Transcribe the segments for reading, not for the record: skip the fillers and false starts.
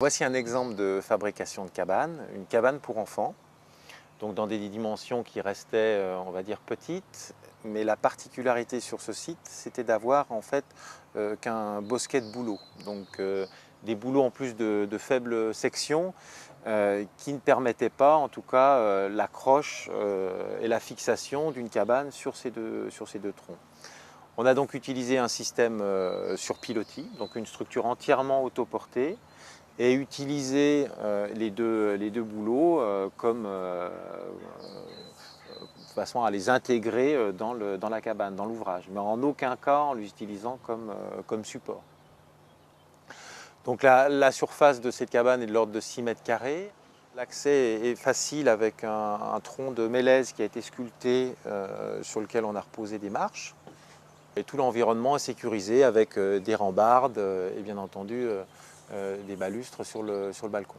Voici un exemple de fabrication de cabane, une cabane pour enfants, donc dans des dimensions qui restaient, on va dire, petites, mais la particularité sur ce site, c'était d'avoir en fait qu'un bosquet de bouleaux, donc des bouleaux en plus de faibles sections qui ne permettaient pas, en tout cas, l'accroche et la fixation d'une cabane sur ces deux troncs. On a donc utilisé un système sur pilotis, donc une structure entièrement autoportée, et utiliser les deux bouleaux de façon à les intégrer dans la cabane, dans l'ouvrage, mais en aucun cas en l'utilisant comme support. Donc la surface de cette cabane est de l'ordre de 6 mètres carrés. L'accès est facile avec un tronc de mélèze qui a été sculpté sur lequel on a reposé des marches. Et tout l'environnement est sécurisé avec des rambardes et bien entendu des balustres sur le balcon.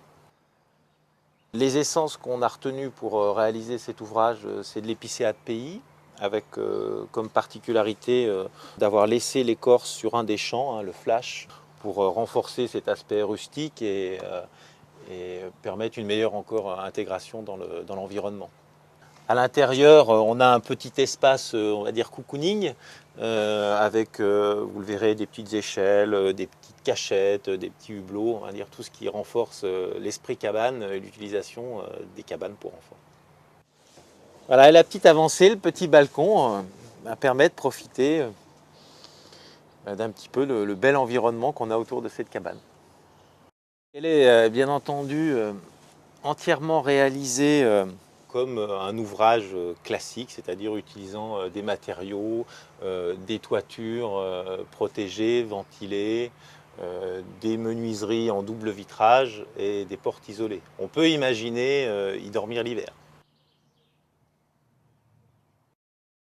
Les essences qu'on a retenues pour réaliser cet ouvrage, c'est de l'épicéa de pays, avec comme particularité d'avoir laissé l'écorce sur un des champs, le flash, pour renforcer cet aspect rustique et permettre une meilleure encore intégration dans l'environnement. À l'intérieur, on a un petit espace, on va dire cocooning, avec, vous le verrez, des petites échelles, des petites cachettes, des petits hublots, on va dire tout ce qui renforce l'esprit cabane et l'utilisation des cabanes pour enfants. Voilà, et la petite avancée, le petit balcon, permet de profiter d'un petit peu le bel environnement qu'on a autour de cette cabane. Elle est bien entendu entièrement réalisée comme un ouvrage classique, c'est-à-dire utilisant des matériaux, des toitures protégées, ventilées, des menuiseries en double vitrage et des portes isolées. On peut imaginer y dormir l'hiver.